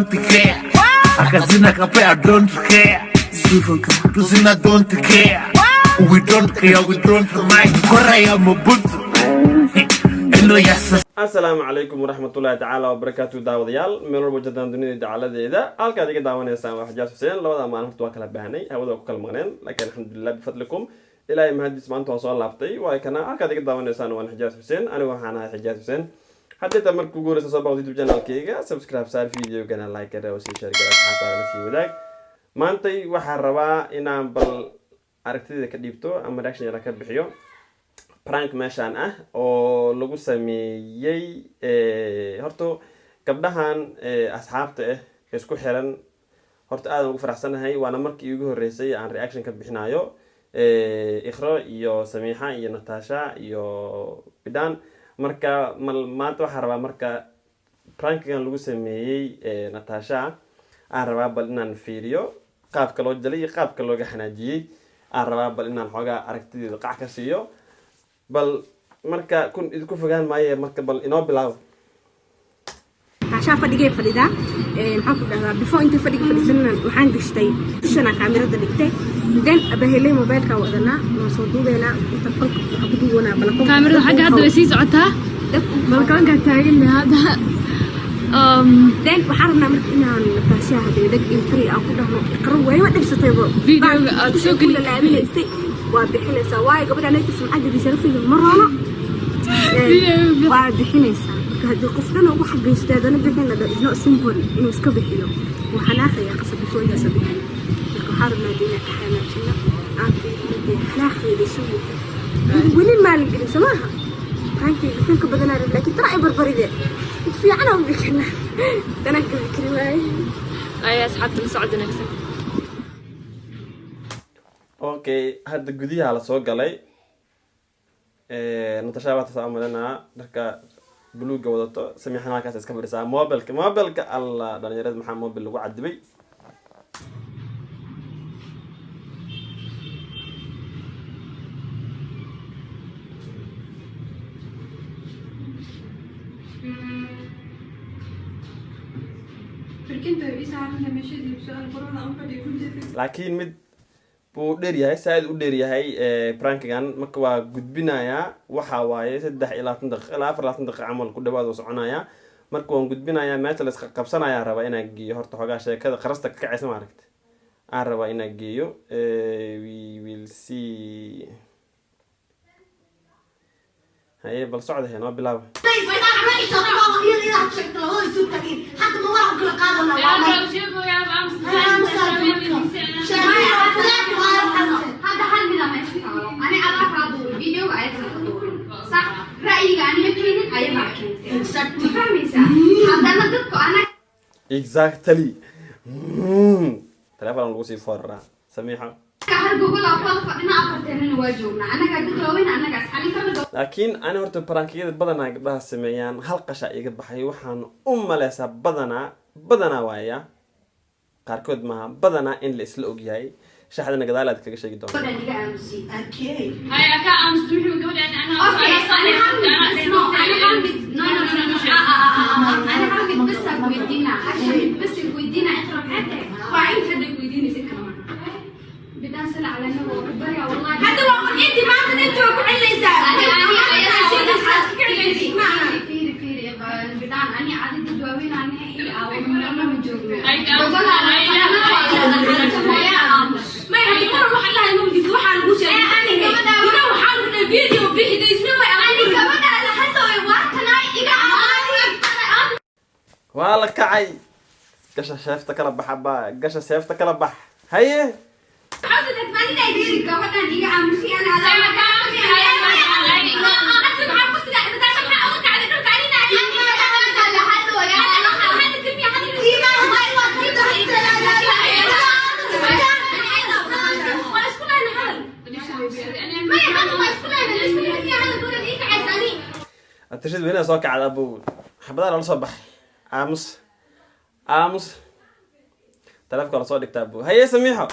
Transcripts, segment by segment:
don't care. Akazina kape, I don't care. Tuzina don't care. We don't care, we don't mind. Korea Mobutu. Hello, yes. السلام عليكم ورحمة الله تعالى وبركاته داوديال من وجدان دنيا دعالة ذا هالك هذيك دعوانا يسمع حجاج حسين لو ذا ما نحطوا كلا بهني أو ذا كل مغنين لكن الحمد لله بفضلكم إلى ما هدي سمعت وصل لابطي وكنا هالك هذيك دعوانا يسمع وأنا حجاج حسين أنا وحنا حجاج حسين حتى تمر كوجور سبب يوتيوب channel كيجا سبسكرايب صار فيديو كنا لايك كده وشير كده حتى نسي وذاك ما أنتي وحروا إن بل أركتي كديبتو أما رأيشني أنا كبحيو prank meeshaan ah oo lagu sameeyay horto gabdhahan asxaabta ah isku xiran horta aad ugu faraxsanahay waana markii ugu horeysay aan reaction ka bixinayo ikhro iyo samiixa iyo natasha iyo bidan marka maanta waxa rabaa marka prankigan lagu sameeyay natasha aan rabaa bal inaan fiiriyo qaabka loo jalay qaabka looga xanaajiyay aan rabaa bal inaan xogaa aragtideeda qac ka siiyo bal marka kun idinku fogaan maaye marka bal inoo bilaabo عشان فدقي فلذا محاكو دهرا before انت فدقي فلسنا waxaan gashtay shana kaamirada dhigtay then abahelay mobilka wadana ma soo duubeena inta qalka waxa ku duwana balkoon kaamirada xagga hadda way sii socotaa balkoonka taagan hada then waxaan rabnaa marka inaan taasha haday dag in free aan ku dhahno iqro way ma dhibsatay video aad soo gali laabinaysay waa bixinaysa waay gabadha ay tismacada bisharafida marana waa bixinaysa hadii qofkana ugu xaqiisteedana bixin la is not simple inuu iska bixiyo waxaan akhriyaa qasab fooyda sabix marka xarna diina ka xanaajina aan fiirinay xanaaqeeda soo wali maal gelin samaha kanki ka badanaa laakiin tara ay barbaride fiican oo bixina dana ka fikri waay ay asxaabta socodna nagsan okay hadda gudiyaha la soo galay natasha waxa saamalana marka buluuga wadato samiixana halkaas iska fadhisaa mobilka alla dhalinyarada maxaa mobil lagu cadibay laakiin mid buu dheer yahay saaid u dheer yahay prankigan marka waa gudbinayaa waxa waaye 3 daqiiqo ilaa 4 daqiiqo camal ku dhawaad oo soconaya marka waan gudbinayaa meesha la iska qabsanaya raba inaan geeyo horta xogaa sheekada qarasta ka kacaysa ma aragtay aan raba inaan geeyo we will see haye bal socda heenoo bilaabo exactly telefoon lagu sii foorraa samiixa laakiin ana horta prankiyada badanaa gabdhaha sameeyaan hal qasha iga baxay waxaan u maleysaa badanaa waaya qaarkood maaha badanaa in la isla ogyahay shaxdana gadaal aad kaga sheegi doonto waa la kacay gasha sheefta kala baxa ba gasha sheefta kala bax haye atashid weena soo kacda buu xabadaha la soo baxay aamus تلفك على صوتك تابو هيا سميحة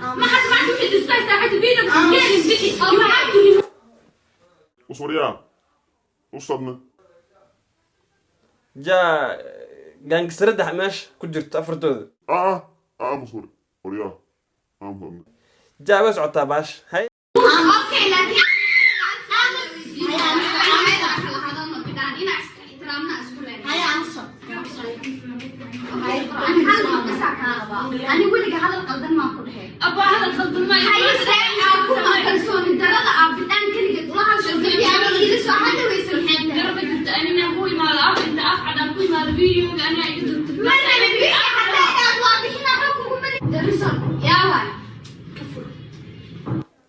ما حد ما عنده حد يستاهل حد فينا وصوريا وصلنا جا gaangisrada meesha ku jirto afartooda مصوري ورياه jaabe socotaa baash hay اوكي لكن أنا أقول لك هذا القلدان ما أقول هيك. أبغى هذا القلدان ما يصير. هاي ساعة أكون ما كنسون الدرجة أبدان كل قد واحد شو زي أنا يجلس واحد ويصير حين. درجة أنت أنا أقول ما الأب أنت أفعل أقول ما الفيديو أنا أقدر. ما أنا ببي حتى أنا واضح هنا حكوا من درسون يا وان.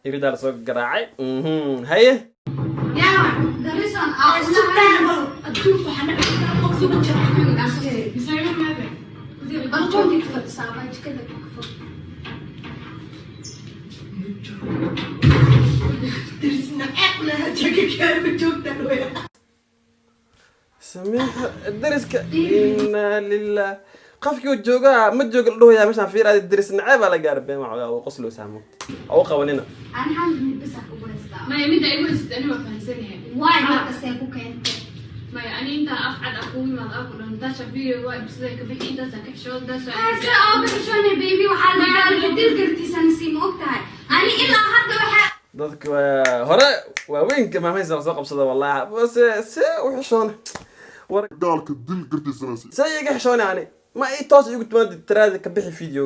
iridaa lasoo garaacay haye يا وان درسون السودان الدول وحنا أقصد الجرح يصير ما بين. بلقون يكفر صعبة كذا يكفر. درسنا أكلها تجي كامل جدا ويا. سميحة الدرسك إنا لله قفكي وجوجا ما جوج له يا مش عارفين هذا الدرس نعيب على قارب مع وقص له سامو أو قوانينا أنا حامل بس أقول ما يمد أقول أنا ما فهمتني واي ما بسيبك أنت. ما يعني أنت أفعل أقوي ما أقول أنت شبيه واي بس ذاك بحكي أنت ساكت شو ده هسه شلون يا بيبي وحالي قال كتير قلتي سنسي وقتها أنا إلا حتى وحا dadka hore waaweynka maameysa soo qabsada wallahi bas si wixishoon war قالك الدل قرتي سناسي sayiga xishoon yani ma ay toos igu timaad tiraada ka bixi video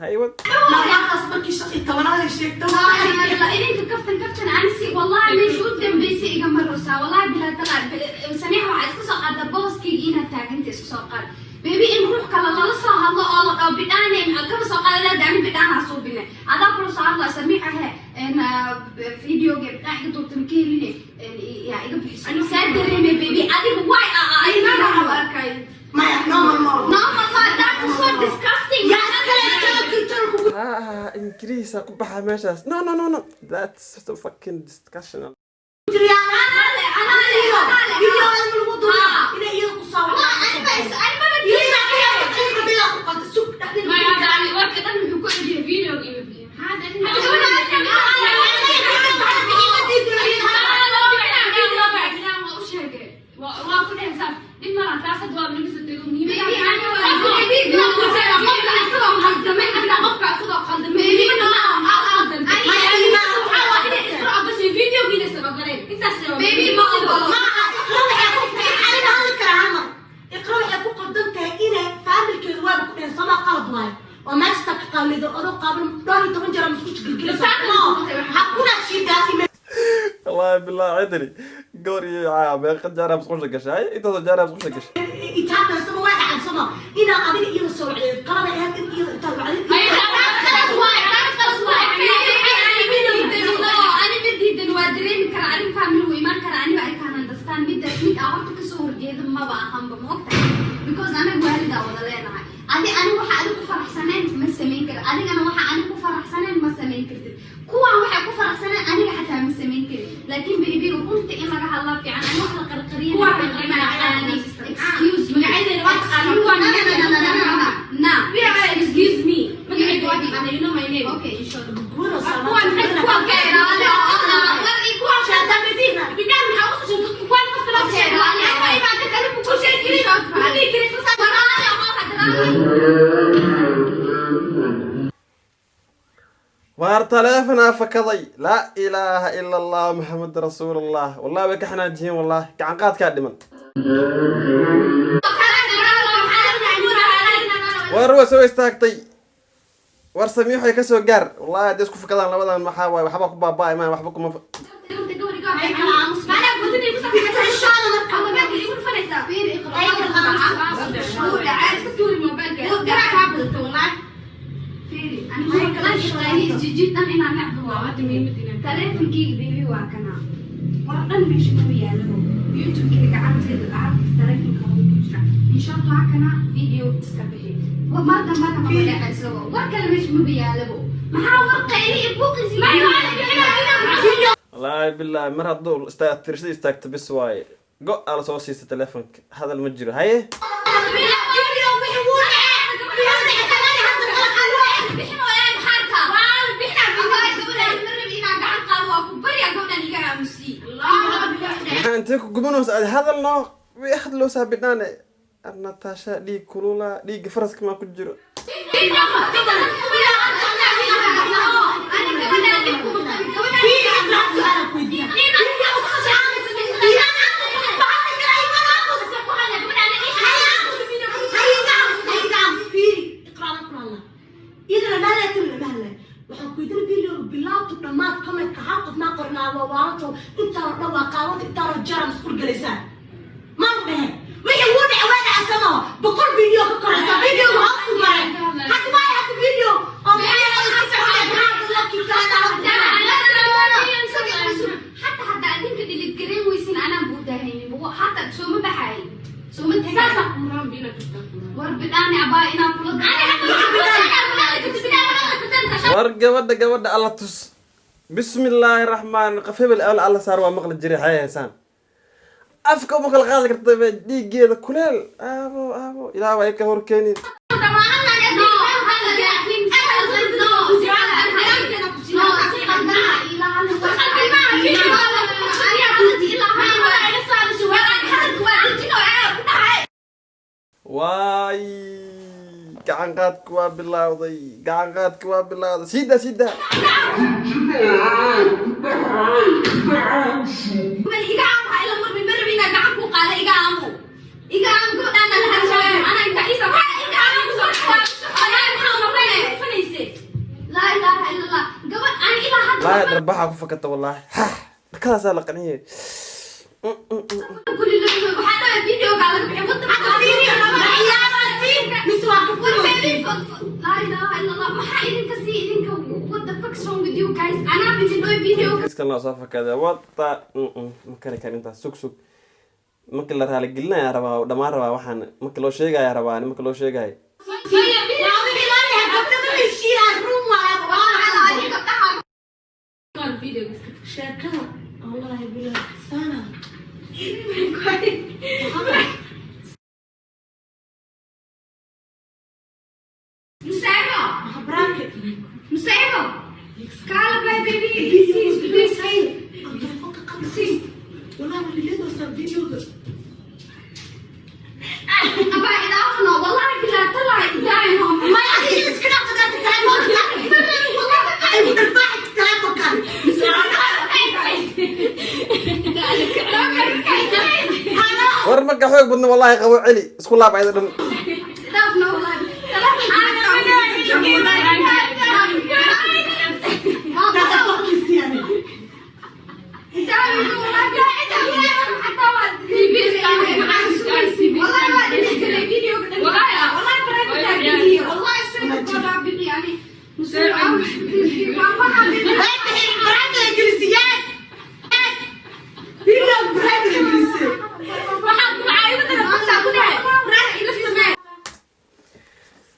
haywa ما يخلص بكي شقي كمان هذا الشيء والله يلا إنك كفتن أنسي والله مش قدام بيسي إجمع الرسا والله بلا طلع سميح وعايز كسر قد بوسكي إينا تاجنت كسر قد بيبي إن روح كلا خلص الله الله أو بداني كم سر قد لا دعني بدانا صوبنا هذا كله صار الله سميحها إن فيديو جيم أحد تمكيني يا إيجا بيس أنا سادري بيبي أدي واي أي ما راح أركاي ما no that's so disgusting ingiriisa ku baxa meeshaas no that's so fucking discussion ما يعني وقت أنا بقول لك فيديو هذا وأكون إنسان إما لا تأخذ ولا نقص التجوم نيجي وما استقبل إذا أروح قبل داري تمن جرام سكوت كل حكونا شيء داتي والله بالله عدري قوري عام قد جرب سقوش لك شيء انت جرب سقوش لك شيء يتابع سما واحد عن سما إذا أبي يرسل عليه قرر يهد يتابع عليه أنا بدي دلوادرين كراني فاهمين وإيمان كراني بقى كان understand بدي أسمع أعرف كسور جيد ما بقى هم بموقتها because أنا والدة ولا لا أنا واحد أنا كفر حسنين ما سمين كده أنا واحد أنا كفر حسنين ما سمين كده كوا واحد كفر حسنين أنا حتى ما سمين كده لكن بيبي وكنت إما راح الله في عن أنا واحد قرقرين هو يعني excuse me excuse me أنا you know my name okay إن شاء الله قولوا وار تلافنا فكضي لا إله إلا الله محمد رسول الله والله بك احنا جيم والله كعنقات كادمن وارو سوي استاكتي war samiixo ay ka soo gaar wallahi hadii isku fakadaan labadan maxaa waay waxba ku baabaa imaan waxba kuma ومرة ما بدي أسوي وكل مش مبيالبو محاور قيني بوقي ما والله بالله مرة دول ترشدي استاكت بس واي جو على صوصي تلفونك هذا المجرى هاي انت قبنوس هذا النوع بياخذ له سابتنا Natasha dhiig kulula dhiig faraska ma ku jiro war gabadha alla tus bismillaahi raxmaan qafebel alla saar waa maqli jiray hayeesaan afka uma kala qaadi karta dhiigeeda kuleel aabo ilaa way ka horkeenin waay gacan qaadku waa bilowday sida لا دربحها كفكت والله كذا صار لقنيه كل اللي حتى الفيديو قاعد بيحط لا اله الا الله ما حايدين كسي what the fuck's wrong with you guys انا بدي نوي فيديو اسكن الله صافا كذا وطا ممكن كان انت سوق ممكن لا راه قلنا يا ربا دمان ربا waxaan marka loo sheegay ya raba marka loo sheegay والله بلا سنة مساعدة كالا باي بيبي والله اللي ليه صار فيديو أبا إذا أفنى والله بلا طلع دايما ما يعطيني مسكنة فقط war marka xoog badna wallahi qabo celi isku laabay dhan دافنا والله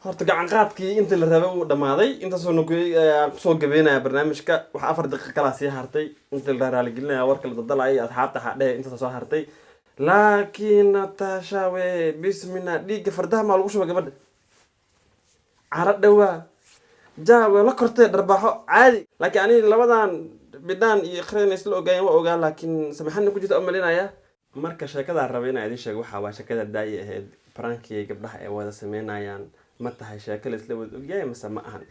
horta gacan qaadkii inta la rabay uu dhamaaday intaasoo kusoo gabeynaya barnaamijka waxa 4 daqiiqo kala sii hartay inta la raali gelinaya warka la dadalay asxaabta xadhe inta soo hartay laakiin Natasha we bismina dhiiga fardaha ma lagu shuba gabadha cara dhawaa jaawe la kortay darbaxo caadi laakiin ani labadan bidaan iyo khreeys la ogaayeen waa ogaa laakiin samaxan ku jirta amalinaya marka sheekada rabay inay idin sheego waxa waa sheekada daay ahayd prankiga gabdhaha ay wada sameynayaan ma tahay sheekada isla wada ogyahay mise ma ahan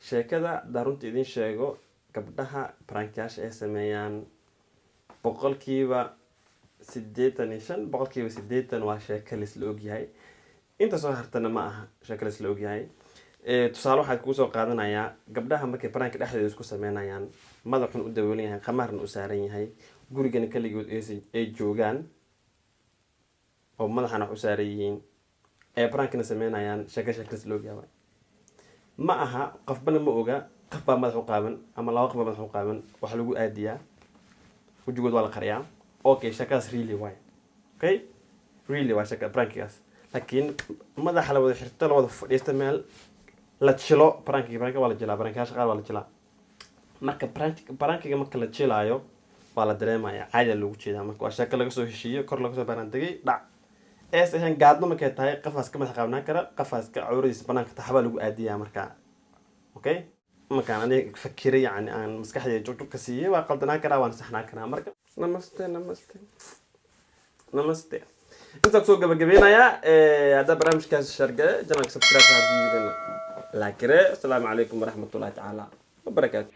sheekada darunta idin sheego gabdhaha prankiyaasha ay sameeyaan boqolkiiba 85 boqolkiiba 80 waa sheekada isla ogyahay inta soo hartana ma aha sheekada isla ogyahay tusaale waxaad ku soo qaadanayaa gabdhaha markay prank dhexdeeda isku sameynayaan madaxun u dawoolan yahay qamaarna u saaran yahay gurigana kaligood ay joogaan oo madaxana u saaran yihiin ee prankna sameynayaan sheekada isla ogyahay ma aha qofbana ma oga qof baa madax u qaaban ama laba qof baa madax u qaaban wax lagu aadiyaa wajigood waa la qariyaa okay sheekadaas really way okay really waa sheekada prankigaas laakiin madaxa la wada xirto la wada fadhiisto meel la chilo prankiga waa la jilaa prankiga shaqada waa la jilaa marka prankiga marka la jilaayo waa la dareemayaa caadi lagu jeedaa marka waa sheeko laga soo heshiiyo kor laga soo baaran tagay dhac eesahan gaadno markay tahay qafaas ka madax qaabnaan kara qafaas ka cawradiisa banaanka taxaba lagu aadiyaa marka okay markaan aniga fakiray yani aan maskaxdayda joogjoog ka siiyay waa qaldanaan karaa waan saxnaan karaa marka namaste inta soo gabagabeynaya hada barnaamijkaas sharga janaalka subscribe ha diidana la kire assalamu alaykum warahmatullahi ta'ala wabarakatuh